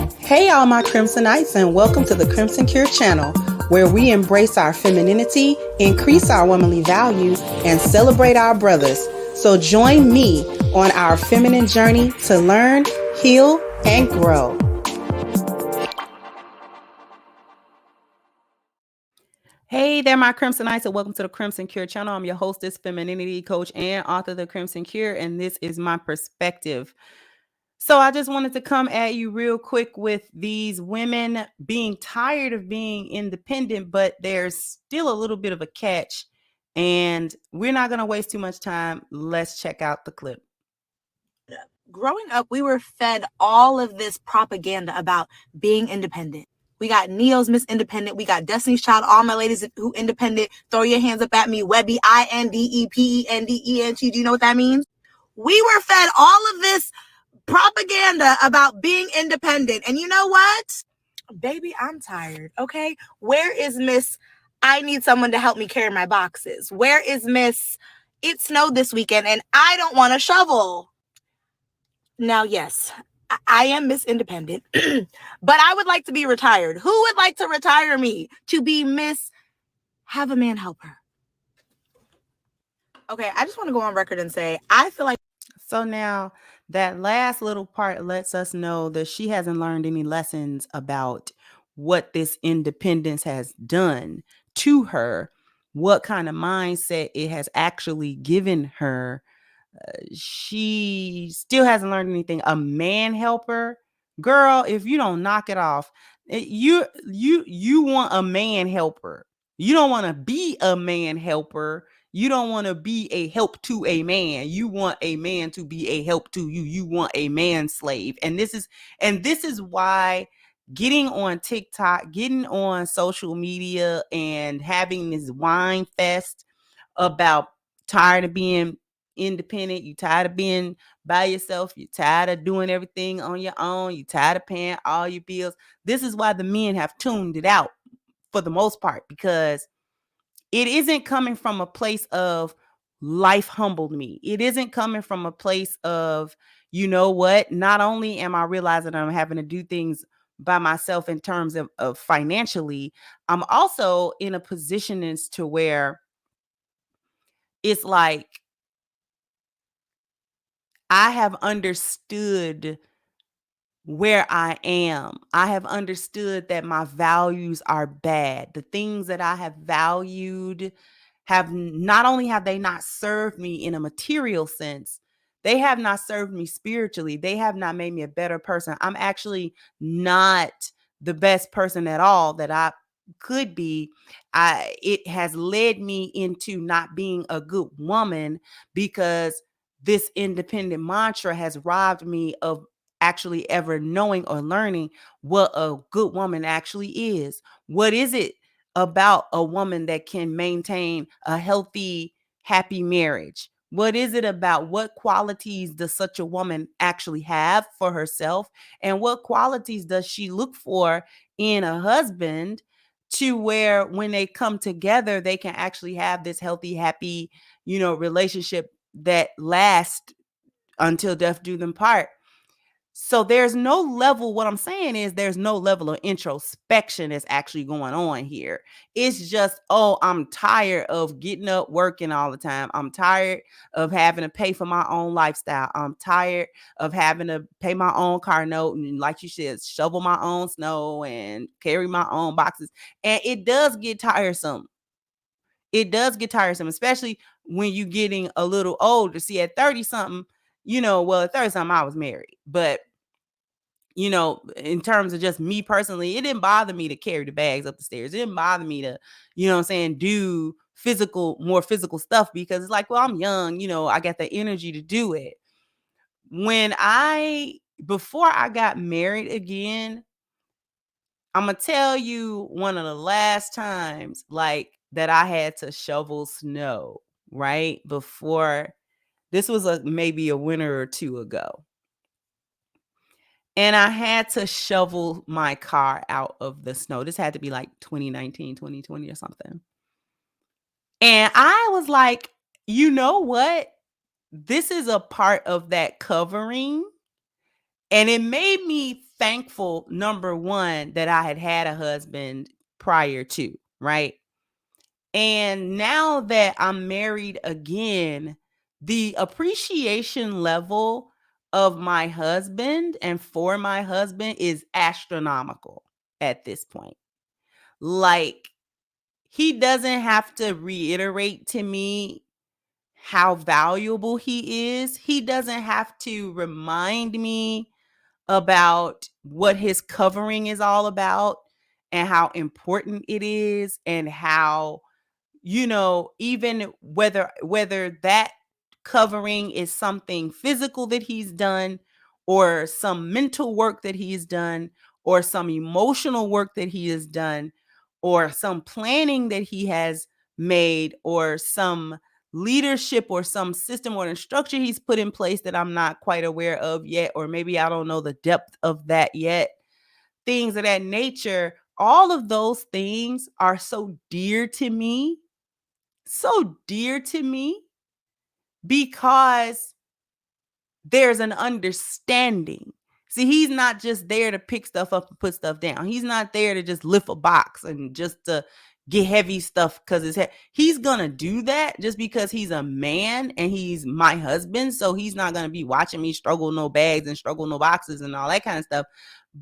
Hey, all my Crimsonites, and welcome to the Crimson Cure channel, where we embrace our femininity, increase our womanly value, and celebrate our brothers. So join me on our feminine journey to learn, heal, and grow. Hey there, my Crimsonites, and welcome to the Crimson Cure channel. I'm your hostess, femininity coach, and author of the Crimson Cure, and this is my perspective. So I just wanted to come at you real quick with these women being tired of being independent, but there's still a little bit of a catch, and we're not going to waste too much time. Let's check out the clip. Growing up, we were fed all of this propaganda about being independent. We got Neo's Miss Independent. We got Destiny's Child, All My Ladies Who Independent. Throw your hands up at me, Webby, INDEPENDENT. Do you know what that means? We were fed all of this propaganda about being independent. And you know what? Baby, I'm tired, okay? Where is Miss, I need someone to help me carry my boxes? Where is Miss, it snowed this weekend and I don't want to shovel? Now, yes, I am Miss Independent, but I would like to be retired. Who would like to retire me to be Miss Have a Man Help Her? Okay, I just want to go on record and say, I feel like. So now that last little part lets us know that she hasn't learned any lessons about what this independence has done to her, what kind of mindset it has actually given her. She still hasn't learned anything. A man helper, girl, if you don't knock it off, you want a man helper. You don't want to be a man helper. You don't want to be a help to a man. You want a man to be a help to you. You want a man slave. And this is why getting on TikTok, getting on social media and having this wine fest about tired of being independent, you tired of being by yourself, you tired of doing everything on your own, you tired of paying all your bills. This is why the men have tuned it out for the most part, because it isn't coming from a place of life humbled me. It isn't coming from a place of, you know what, not only am I realizing I'm having to do things by myself in terms of financially, I'm also in a position as to where it's like I have understood where I am. I have understood that my values are bad. The things that I have valued have not only have they not served me in a material sense, they have not served me spiritually. They have not made me a better person. I'm actually not the best person at all that I could be. It has led me into not being a good woman because this independent mantra has robbed me of actually ever knowing or learning what a good woman actually is. What is it about a woman that can maintain a healthy, happy marriage? What is it about? What qualities does such a woman actually have for herself? And what qualities does she look for in a husband to where when they come together, they can actually have this healthy, happy, relationship that lasts until death do them part? So there's no level. What I'm saying is there's no level of introspection that's actually going on here. It's just, oh, I'm tired of getting up, working all the time. I'm tired of having to pay for my own lifestyle. I'm tired of having to pay my own car note and, like you said, shovel my own snow and carry my own boxes. And it does get tiresome. It does get tiresome, especially when you're getting a little older. See, at 30 something, at 30 something, I was married, but in terms of just me personally, it didn't bother me to carry the bags up the stairs. It didn't bother me to, do more physical stuff because it's like, well, I'm young, I got the energy to do it. Before I got married again, I'm going to tell you one of the last times like that I had to shovel snow, right? Before this was maybe a winter or two ago. And I had to shovel my car out of the snow. This had to be like 2019, 2020 or something. And I was like, you know what? This is a part of that covering. And it made me thankful, number one, that I had a husband prior to, right? And now that I'm married again, the appreciation level of my husband and for my husband is astronomical at this point. Like, he doesn't have to reiterate to me how valuable he is. He doesn't have to remind me about what his covering is all about and how important it is, and how, even whether that covering is something physical that he's done, or some mental work that he's done, or some emotional work that he has done, or some planning that he has made, or some leadership or some system or structure he's put in place that I'm not quite aware of yet, or maybe I don't know the depth of that yet. Things of that nature, all of those things are so dear to me, because there's an understanding. See, he's not just there to pick stuff up and put stuff down. He's not there to just lift a box and just to get heavy stuff because it's he's gonna do that just because he's a man and he's my husband. So he's not gonna be watching me struggle no bags and struggle no boxes and all that kind of stuff.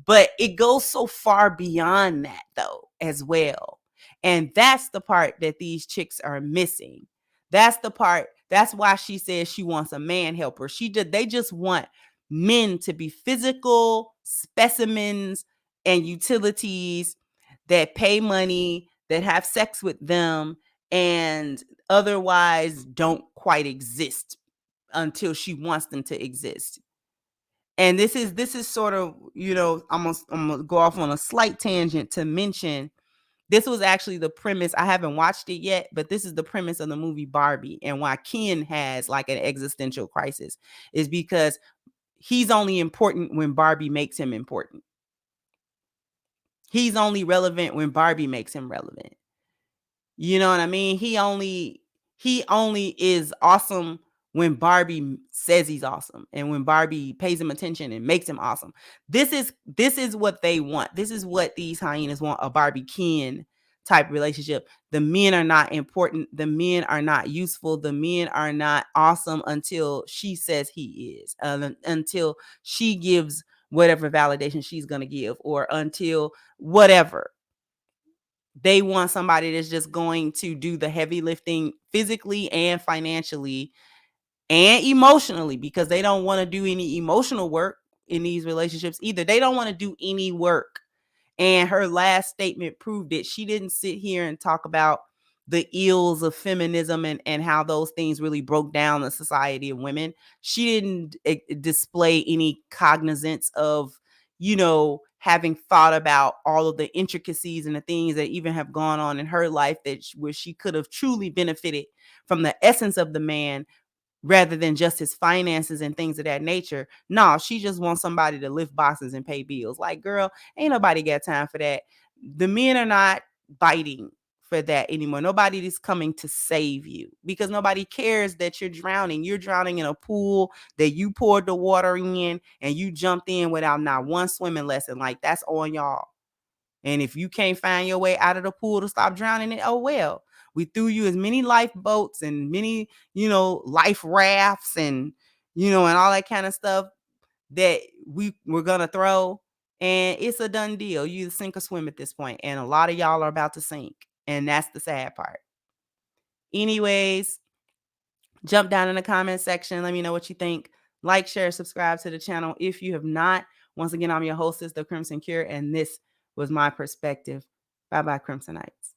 But it goes so far beyond that though as well. And that's the part that these chicks are missing. That's the part. That's why she says she wants a man helper. They just want men to be physical specimens and utilities that pay money, that have sex with them, and otherwise don't quite exist until she wants them to exist. And this is sort of, I'm gonna go off on a slight tangent to mention this was actually the premise. I haven't watched it yet, but this is the premise of the movie Barbie, and why Ken has like an existential crisis is because he's only important when Barbie makes him important. He's only relevant when Barbie makes him relevant. You know what I mean? He only is awesome when Barbie says he's awesome, and when Barbie pays him attention and makes him awesome. This is what they want. This is what these hyenas want, a Barbie Ken type relationship. The men are not important. The men are not useful. The men are not awesome until she says he is, until she gives whatever validation she's going to give, or until whatever. They want somebody that's just going to do the heavy lifting physically and financially and emotionally, because they don't want to do any emotional work in these relationships either. They don't want to do any work. And her last statement proved it. She didn't sit here and talk about the ills of feminism and how those things really broke down the society of women. She didn't display any cognizance of, having thought about all of the intricacies and the things that even have gone on in her life where she could have truly benefited from the essence of the man rather than just his finances and things of that nature. No, she just wants somebody to lift boxes and pay bills. Like, girl, ain't nobody got time for that. The men are not biting for that anymore. Nobody is coming to save you, because nobody cares that you're drowning. You're drowning in a pool that you poured the water in and you jumped in without not one swimming lesson. Like, that's on y'all. And if you can't find your way out of the pool to stop drowning it, oh well. We threw you as many lifeboats and many, life rafts and, and all that kind of stuff that we were going to throw. And it's a done deal. You either sink or swim at this point. And a lot of y'all are about to sink. And that's the sad part. Anyways, jump down in the comment section. Let me know what you think. Like, share, subscribe to the channel if you have not. Once again, I'm your hostess, The Crimson Cure, and this was my perspective. Bye-bye, Crimsonites.